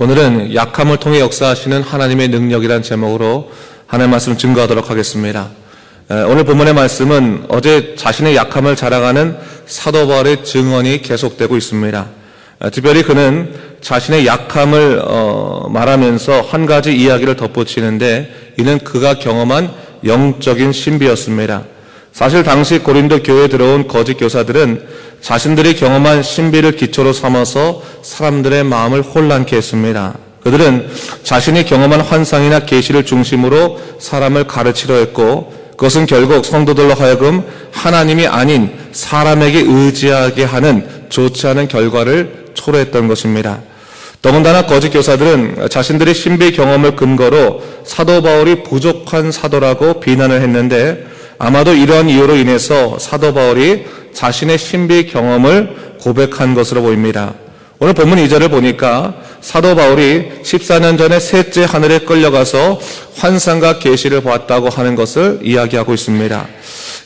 오늘은 약함을 통해 역사하시는 하나님의 능력이란 제목으로 하나님의 말씀 증거하도록 하겠습니다. 오늘 본문의 말씀은 어제 자신의 약함을 자랑하는 사도 바울의 증언이 계속되고 있습니다. 특별히 그는 자신의 약함을 말하면서 한 가지 이야기를 덧붙이는데 이는 그가 경험한 영적인 신비였습니다. 사실 당시 고린도 교회에 들어온 거짓 교사들은 자신들이 경험한 신비를 기초로 삼아서 사람들의 마음을 혼란케 했습니다. 그들은 자신이 경험한 환상이나 계시를 중심으로 사람을 가르치려 했고 그것은 결국 성도들로 하여금 하나님이 아닌 사람에게 의지하게 하는 좋지 않은 결과를 초래했던 것입니다. 더군다나 거짓 교사들은 자신들의 신비 경험을 근거로 사도 바울이 부족한 사도라고 비난을 했는데 아마도 이러한 이유로 인해서 사도 바울이 자신의 신비 경험을 고백한 것으로 보입니다. 오늘 본문 2절을 보니까 사도 바울이 14년 전에 셋째 하늘에 끌려가서 환상과 계시를 보았다고 하는 것을 이야기하고 있습니다.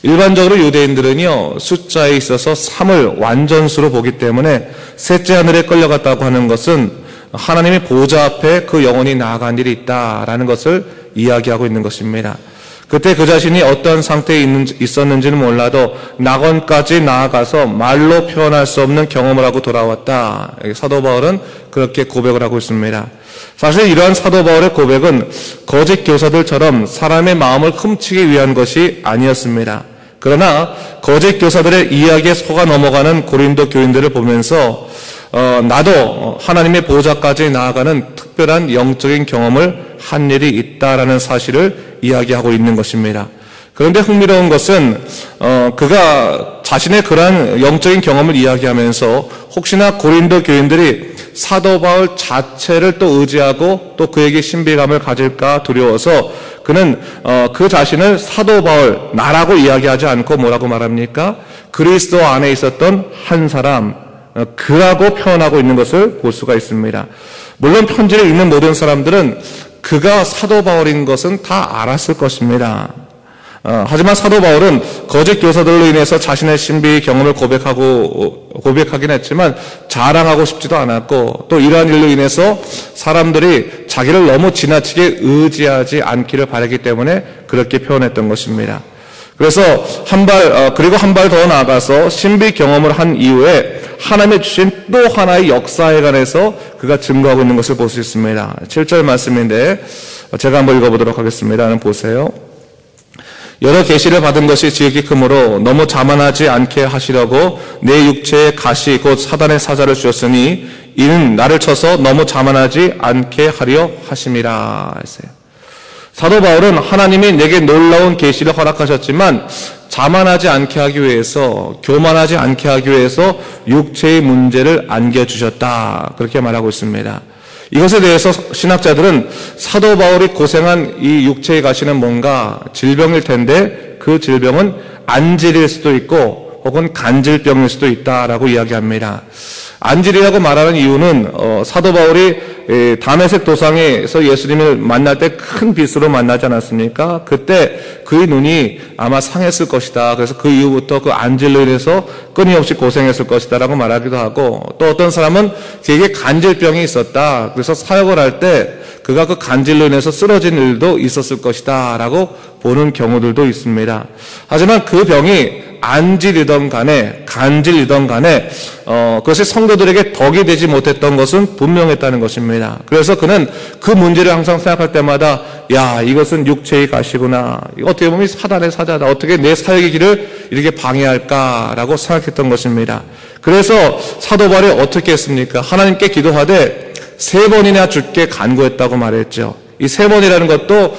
일반적으로 유대인들은요, 숫자에 있어서 3을 완전수로 보기 때문에 셋째 하늘에 끌려갔다고 하는 것은 하나님의 보좌 앞에 그 영혼이 나아간 일이 있다라는 것을 이야기하고 있는 것입니다. 그때 그 자신이 어떤 상태에 있었는지는 몰라도 낙원까지 나아가서 말로 표현할 수 없는 경험을 하고 돌아왔다. 사도 바울은 그렇게 고백을 하고 있습니다. 사실 이러한 사도 바울의 고백은 거짓 교사들처럼 사람의 마음을 훔치기 위한 것이 아니었습니다. 그러나 거짓 교사들의 이야기에 속아 넘어가는 고린도 교인들을 보면서 나도 하나님의 보좌까지 나아가는 특별한 영적인 경험을 한 일이 있다라는 사실을 이야기하고 있는 것입니다. 그런데 흥미로운 것은 그가 자신의 그러한 영적인 경험을 이야기하면서 혹시나 고린도 교인들이 사도 바울 자체를 또 의지하고 또 그에게 신비감을 가질까 두려워서 그는 그 자신을 사도 바울 나라고 이야기하지 않고 뭐라고 말합니까? 그리스도 안에 있었던 한 사람 그라고 표현하고 있는 것을 볼 수가 있습니다. 물론 편지를 읽는 모든 사람들은 그가 사도 바울인 것은 다 알았을 것입니다. 하지만 사도 바울은 거짓 교사들로 인해서 자신의 신비 경험을 고백하긴 했지만 자랑하고 싶지도 않았고 또 이러한 일로 인해서 사람들이 자기를 너무 지나치게 의지하지 않기를 바라기 때문에 그렇게 표현했던 것입니다. 그래서 그리고 한 발 더 나아가서 신비 경험을 한 이후에 하나님의 주신 또 하나의 역사에 관해서 그가 증거하고 있는 것을 볼 수 있습니다. 7절 말씀인데 제가 한번 읽어보도록 하겠습니다. 보세요. 여러 계시를 받은 것이 지극히 크므로 너무 자만하지 않게 하시려고 내 육체에 가시 곧 사단의 사자를 주셨으니 이는 나를 쳐서 너무 자만하지 않게 하려 하심이라 했어요. 사도 바울은 하나님이 내게 놀라운 계시를 허락하셨지만 자만하지 않게 하기 위해서 교만하지 않게 하기 위해서 육체의 문제를 안겨주셨다 그렇게 말하고 있습니다. 이것에 대해서 신학자들은 사도 바울이 고생한 이 육체의 가시는 뭔가 질병일 텐데 그 질병은 안질일 수도 있고 혹은 간질병일 수도 있다라고 이야기합니다. 안질이라고 말하는 이유는 사도 바울이 다메섹 도상에서 예수님을 만날 때 큰 빛으로 만나지 않았습니까? 그때 그의 눈이 아마 상했을 것이다. 그래서 그 이후부터 그 안질로 인해서 끊임없이 고생했을 것이다 라고 말하기도 하고 또 어떤 사람은 되게 간질병이 있었다. 그래서 사역을 할 때 그가 그 간질로 인해서 쓰러진 일도 있었을 것이다 라고 보는 경우들도 있습니다. 하지만 그 병이 안질이던 간에 간질이던 간에 그것이 성도들에게 덕이 되지 못했던 것은 분명했다는 것입니다. 그래서 그는 그 문제를 항상 생각할 때마다 야 이것은 육체의 가시구나. 어떻게 보면 사단의 사자다. 어떻게 내 사역의 길을 이렇게 방해할까라고 생각했던 것입니다. 그래서 사도 바울이 어떻게 했습니까? 하나님께 기도하되 3번이나 주께 간구했다고 말했죠. 이 3번이라는 것도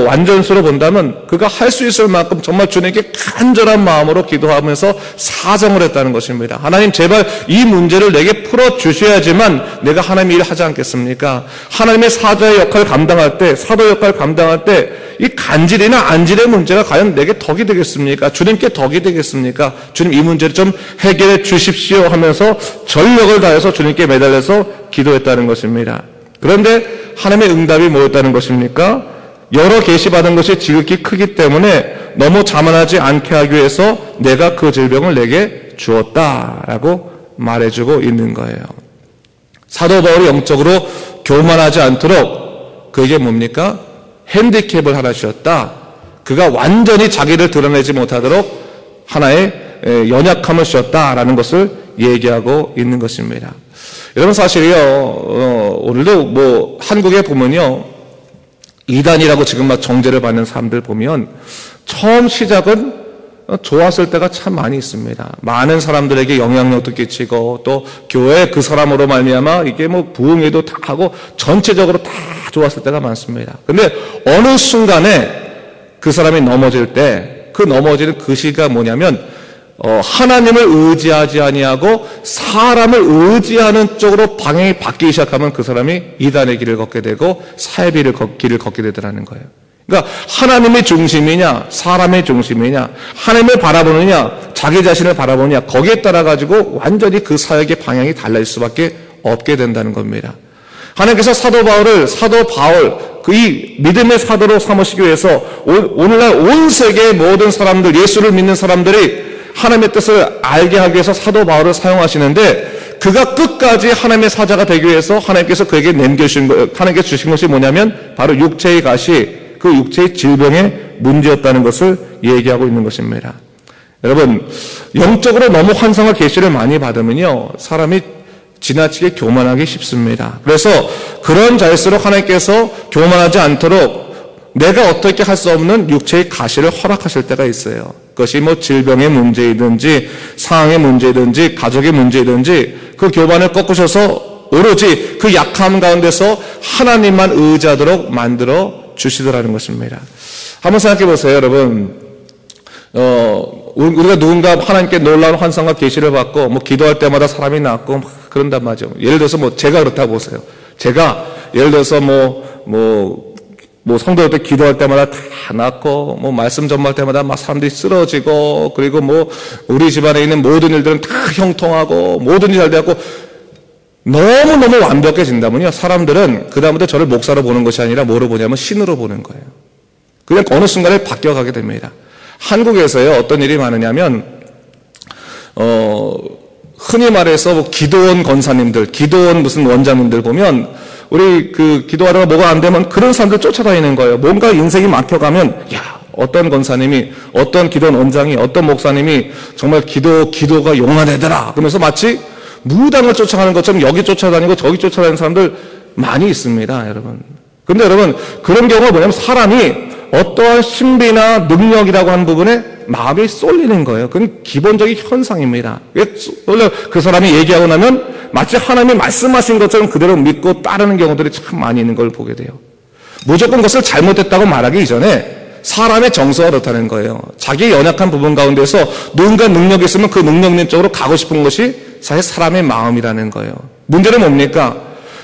완전수로 본다면 그가 할 수 있을 만큼 정말 주님께 간절한 마음으로 기도하면서 사정을 했다는 것입니다. 하나님 제발 이 문제를 내게 풀어주셔야지만 내가 하나님의 일을 하지 않겠습니까? 하나님의 사자의 역할을 감당할 때 사도 역할을 감당할 때 이 간질이나 안질의 문제가 과연 내게 덕이 되겠습니까? 주님께 덕이 되겠습니까? 주님 이 문제를 좀 해결해 주십시오 하면서 전력을 다해서 주님께 매달려서 기도했다는 것입니다. 그런데 하나님의 응답이 뭐였다는 것입니까? 여러 계시받은 것이 지극히 크기 때문에 너무 자만하지 않게 하기 위해서 내가 그 질병을 내게 주었다라고 말해주고 있는 거예요. 사도 바울이 영적으로 교만하지 않도록 그에게 뭡니까? 핸디캡을 하나 주셨다. 그가 완전히 자기를 드러내지 못하도록 하나의 연약함을 주셨다라는 것을 얘기하고 있는 것입니다. 여러분 사실이요, 오늘도 뭐 한국에 보면요, 이단이라고 지금 막 정죄를 받는 사람들 보면 처음 시작은 좋았을 때가 참 많이 있습니다. 많은 사람들에게 영향력도 끼치고 또 교회 그 사람으로 말미암아 이게 뭐 부흥회도 다 하고 전체적으로 다 좋았을 때가 많습니다. 근데 어느 순간에 그 사람이 넘어질 때 그 넘어지는 그 시기가 뭐냐면 하나님을 의지하지 아니하고 사람을 의지하는 쪽으로 방향이 바뀌기 시작하면 그 사람이 이단의 길을 걷게 되고 사해비의 길을 걷게 되더라는 거예요. 그러니까 하나님의 중심이냐 사람의 중심이냐 하나님을 바라보느냐 자기 자신을 바라보느냐 거기에 따라 가지고 완전히 그 사역의 방향이 달라질 수밖에 없게 된다는 겁니다. 하나님께서 사도 바울 이 믿음의 사도로 삼으시기 위해서 오늘날 온 세계의 모든 사람들 예수를 믿는 사람들이 하나님의 뜻을 알게 하기 위해서 사도 바울을 사용하시는데 그가 끝까지 하나님의 사자가 되기 위해서 하나님께서 그에게 하나님께서 주신 것이 뭐냐면 바로 육체의 가시 그 육체의 질병의 문제였다는 것을 얘기하고 있는 것입니다. 여러분 영적으로 너무 환상과 계시를 많이 받으면요 사람이 지나치게 교만하기 쉽습니다. 그래서 그런 자일수록 하나님께서 교만하지 않도록 내가 어떻게 할 수 없는 육체의 가시를 허락하실 때가 있어요. 그것이 뭐 질병의 문제이든지 상황의 문제이든지 가족의 문제이든지 그 교만을 꺾으셔서 오로지 그 약함 가운데서 하나님만 의지하도록 만들어 주시더라는 것입니다. 한번 생각해 보세요, 여러분. 우리가 누군가 하나님께 놀라운 환상과 계시를 받고 뭐 기도할 때마다 사람이 낫고 막 그런단 말이죠. 예를 들어서 뭐 제가 그렇다고 보세요. 제가 예를 들어서 뭐 성도들 때 기도할 때마다 다 낫고 뭐 말씀 전할 때마다 막 사람들이 쓰러지고 그리고 뭐 우리 집안에 있는 모든 일들은 다 형통하고 모든 일이 잘 되고 너무너무 완벽해진다면요 사람들은 그 다음부터 저를 목사로 보는 것이 아니라 뭐로 보냐면 신으로 보는 거예요. 그냥 어느 순간에 바뀌어가게 됩니다. 한국에서요 어떤 일이 많으냐면 흔히 말해서 뭐 기도원 권사님들, 기도원 무슨 원장님들 보면 우리 그 기도하다가 뭐가 안 되면 그런 사람들 쫓아다니는 거예요. 뭔가 인생이 막혀가면 야 어떤 권사님이, 어떤 기도원 원장이, 어떤 목사님이 정말 기도가 용한 애더라. 그러면서 마치 무당을 쫓아가는 것처럼 여기 쫓아다니고 저기 쫓아다니는 사람들 많이 있습니다, 여러분. 근데 여러분 그런 경우가 뭐냐면 사람이 어떠한 신비나 능력이라고 하는 부분에 마음이 쏠리는 거예요. 그건 기본적인 현상입니다. 원래 그 사람이 얘기하고 나면 마치 하나님이 말씀하신 것처럼 그대로 믿고 따르는 경우들이 참 많이 있는 걸 보게 돼요. 무조건 그것을 잘못했다고 말하기 이전에 사람의 정서가 그렇다는 거예요. 자기의 연약한 부분 가운데서 누군가 능력이 있으면 그 능력 있는 쪽으로 가고 싶은 것이 사실 사람의 마음이라는 거예요. 문제는 뭡니까?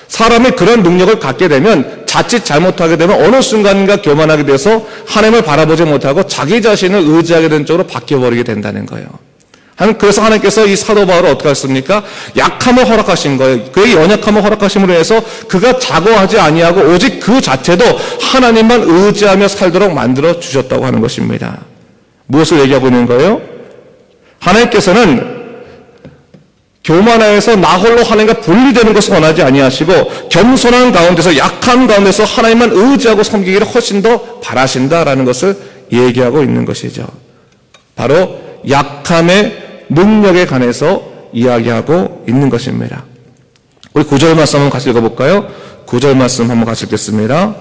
사람이 그런 능력을 갖게 되면 자칫 잘못하게 되면 어느 순간인가 교만하게 돼서 하나님을 바라보지 못하고 자기 자신을 의지하게 된 쪽으로 바뀌어버리게 된다는 거예요. 그래서 하나님께서 이 사도 바울을 어떻게 하셨습니까? 약함을 허락하신 거예요. 그의 연약함을 허락하심으로 해서 그가 자고하지 아니하고 오직 그 자체도 하나님만 의지하며 살도록 만들어 주셨다고 하는 것입니다. 무엇을 얘기하고 있는 거예요? 하나님께서는 교만하여서 나 홀로 하나님과 분리되는 것을 원하지 아니하시고 겸손한 가운데서 약한 가운데서 하나님만 의지하고 섬기기를 훨씬 더 바라신다라는 것을 얘기하고 있는 것이죠. 바로 약함의 능력에 관해서 이야기하고 있는 것입니다. 우리 9절 말씀 한번 같이 읽어볼까요? 9절 말씀 한번 같이 읽겠습니다.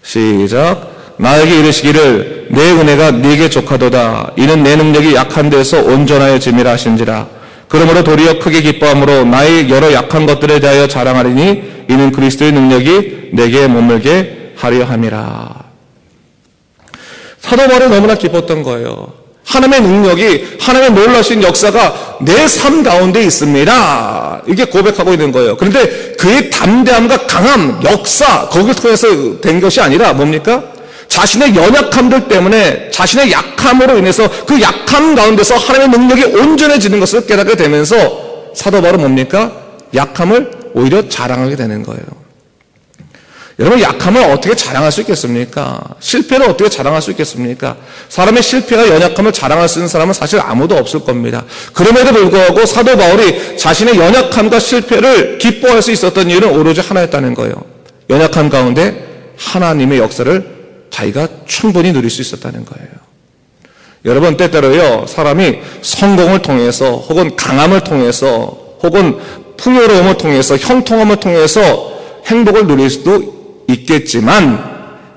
시작. 나에게 이르시기를 내 은혜가 네게 족하도다. 이는 내 능력이 약한 데서 온전하여 짐이라 하신지라. 그러므로 도리어 크게 기뻐함으로 나의 여러 약한 것들에 대하여 자랑하리니 이는 그리스도의 능력이 내게 머물게 하려 함이라. 사도 바울이 너무나 기뻤던 거예요. 하나님의 능력이, 하나님의 놀라신 역사가 내 삶 가운데 있습니다. 이게 고백하고 있는 거예요. 그런데 그의 담대함과 강함, 역사, 거기를 통해서 된 것이 아니라 뭡니까? 자신의 연약함들 때문에 자신의 약함으로 인해서 그 약함 가운데서 하나님의 능력이 온전해지는 것을 깨닫게 되면서 사도 바울은 뭡니까? 약함을 오히려 자랑하게 되는 거예요. 여러분, 약함을 어떻게 자랑할 수 있겠습니까? 실패를 어떻게 자랑할 수 있겠습니까? 사람의 실패와 연약함을 자랑할 수 있는 사람은 사실 아무도 없을 겁니다. 그럼에도 불구하고 사도 바울이 자신의 연약함과 실패를 기뻐할 수 있었던 이유는 오로지 하나였다는 거예요. 연약함 가운데 하나님의 역사를 자기가 충분히 누릴 수 있었다는 거예요. 여러분, 때때로요, 사람이 성공을 통해서 혹은 강함을 통해서 혹은 풍요로움을 통해서 형통함을 통해서 행복을 누릴 수도 있겠지만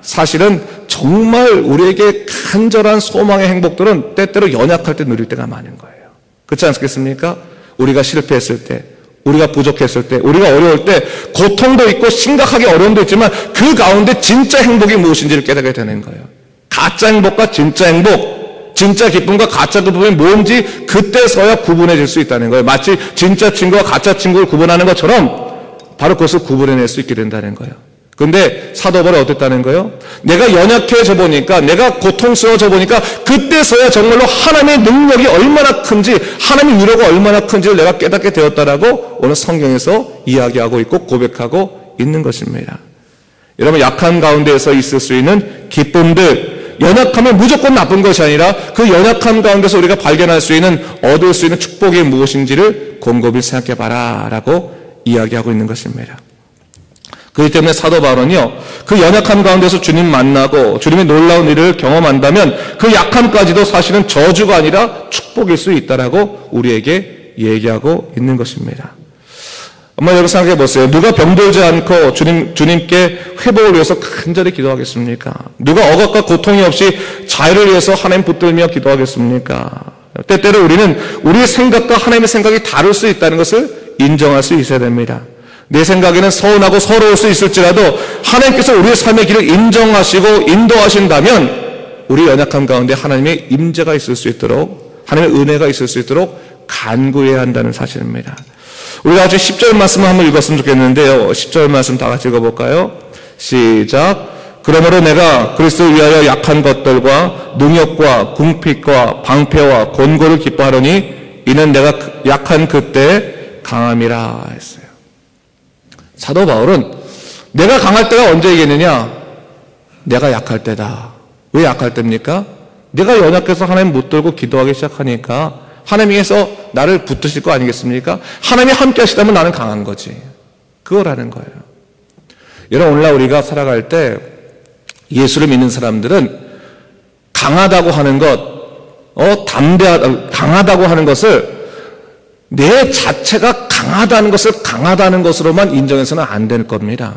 사실은 정말 우리에게 간절한 소망의 행복들은 때때로 연약할 때 누릴 때가 많은 거예요. 그렇지 않겠습니까? 우리가 실패했을 때, 우리가 부족했을 때, 우리가 어려울 때 고통도 있고 심각하게 어려움도 있지만 그 가운데 진짜 행복이 무엇인지를 깨닫게 되는 거예요. 가짜 행복과 진짜 행복, 진짜 기쁨과 가짜 기쁨이 뭔지 그때서야 구분해질 수 있다는 거예요. 마치 진짜 친구와 가짜 친구를 구분하는 것처럼 바로 그것을 구분해낼 수 있게 된다는 거예요. 그런데 사도 바울은 어땠다는 거예요? 내가 연약해져 보니까, 내가 고통스러워져 보니까 그때서야 정말로 하나님의 능력이 얼마나 큰지, 하나님의 위로가 얼마나 큰지를 내가 깨닫게 되었다라고 오늘 성경에서 이야기하고 있고 고백하고 있는 것입니다. 여러분, 약한 가운데에서 있을 수 있는 기쁨들, 연약하면 무조건 나쁜 것이 아니라 그 연약함 가운데서 우리가 발견할 수 있는, 얻을 수 있는 축복이 무엇인지를 곰곰이 생각해봐라 라고 이야기하고 있는 것입니다. 그렇기 때문에 사도 바울은요, 그 연약함 가운데서 주님 만나고 주님의 놀라운 일을 경험한다면 그 약함까지도 사실은 저주가 아니라 축복일 수 있다라고 우리에게 얘기하고 있는 것입니다. 엄마, 여러분 생각해 보세요. 누가 병들지 않고 주님께 회복을 위해서 간절히 기도하겠습니까? 누가 억압과 고통이 없이 자유를 위해서 하나님 붙들며 기도하겠습니까? 때때로 우리는 우리의 생각과 하나님의 생각이 다를 수 있다는 것을 인정할 수 있어야 됩니다. 내 생각에는 서운하고 서러울 수 있을지라도 하나님께서 우리의 삶의 길을 인정하시고 인도하신다면 우리 연약함 가운데 하나님의 임재가 있을 수 있도록, 하나님의 은혜가 있을 수 있도록 간구해야 한다는 사실입니다. 우리가 아주 10절 말씀을 한번 읽었으면 좋겠는데요. 10절 말씀 다 같이 읽어볼까요? 시작. 그러므로 내가 그리스도를 위하여 약한 것들과 능욕과 궁핍과 방패와 곤고를 기뻐하노니 이는 내가 약한 그때 강함이라 했어요. 사도 바울은 내가 강할 때가 언제이겠느냐? 내가 약할 때다. 왜 약할 때입니까? 내가 연약해서 하나님 못 들고 기도하기 시작하니까 하나님께서 나를 붙드실 거 아니겠습니까? 하나님이 함께 하시다면 나는 강한 거지. 그거라는 거예요. 여러분, 오늘날 우리가 살아갈 때 예수를 믿는 사람들은 강하다고 하는 것, 강하다고 하는 것을 내 자체가 강하다는 것으로만 인정해서는 안 될 겁니다.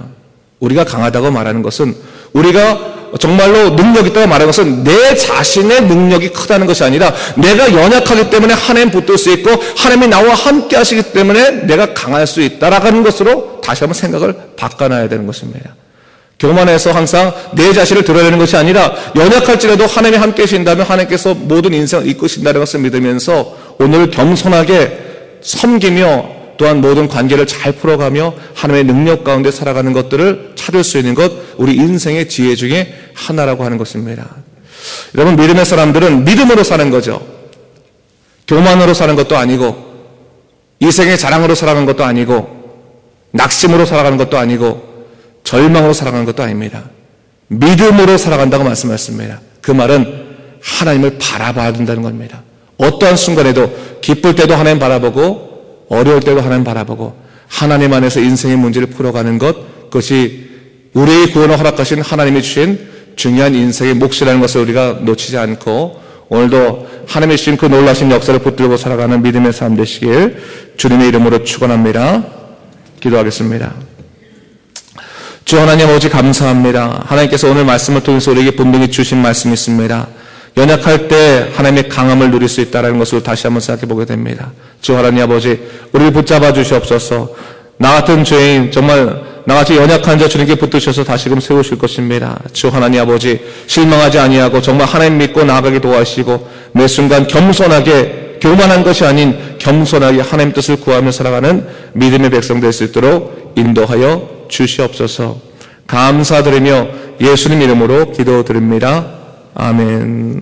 우리가 강하다고 말하는 것은, 우리가 정말로 능력이 있다고 말하는 것은 내 자신의 능력이 크다는 것이 아니라 내가 연약하기 때문에 하나님 붙들 수 있고 하나님이 나와 함께 하시기 때문에 내가 강할 수 있다라는 것으로 다시 한번 생각을 바꿔놔야 되는 것입니다. 교만해서 항상 내 자신을 드러내는 것이 아니라 연약할지라도 하나님이 함께 하신다면 하나님께서 모든 인생을 이끄신다는 것을 믿으면서 오늘 겸손하게 섬기며 또한 모든 관계를 잘 풀어가며 하나님의 능력 가운데 살아가는 것들을 찾을 수 있는 것, 우리 인생의 지혜 중에 하나라고 하는 것입니다. 여러분, 믿음의 사람들은 믿음으로 사는 거죠. 교만으로 사는 것도 아니고, 이생의 자랑으로 살아가는 것도 아니고, 낙심으로 살아가는 것도 아니고, 절망으로 살아가는 것도 아닙니다. 믿음으로 살아간다고 말씀하셨습니다. 그 말은 하나님을 바라봐야 된다는 겁니다. 어떠한 순간에도 기쁠 때도 하나님 바라보고 어려울 때도 하나님 바라보고 하나님 안에서 인생의 문제를 풀어가는 것, 그것이 우리의 구원을 허락하신 하나님이 주신 중요한 인생의 몫이라는 것을 우리가 놓치지 않고 오늘도 하나님이 주신 그 놀라신 역사를 붙들고 살아가는 믿음의 삶 되시길 주님의 이름으로 축원합니다. 기도하겠습니다. 주 하나님 아버지 감사합니다. 하나님께서 오늘 말씀을 통해서 우리에게 분명히 주신 말씀이 있습니다. 연약할 때 하나님의 강함을 누릴 수 있다는 것을 다시 한번 생각해 보게 됩니다. 주 하나님 아버지, 우리를 붙잡아 주시옵소서. 나 같은 죄인, 정말 나같이 연약한 자 주님께 붙드셔서 다시금 세우실 것입니다. 주 하나님 아버지, 실망하지 아니하고 정말 하나님 믿고 나아가게 도와주시고 매 순간 겸손하게, 교만한 것이 아닌 겸손하게 하나님 뜻을 구하며 살아가는 믿음의 백성 될 수 있도록 인도하여 주시옵소서. 감사드리며 예수님 이름으로 기도드립니다. 아멘.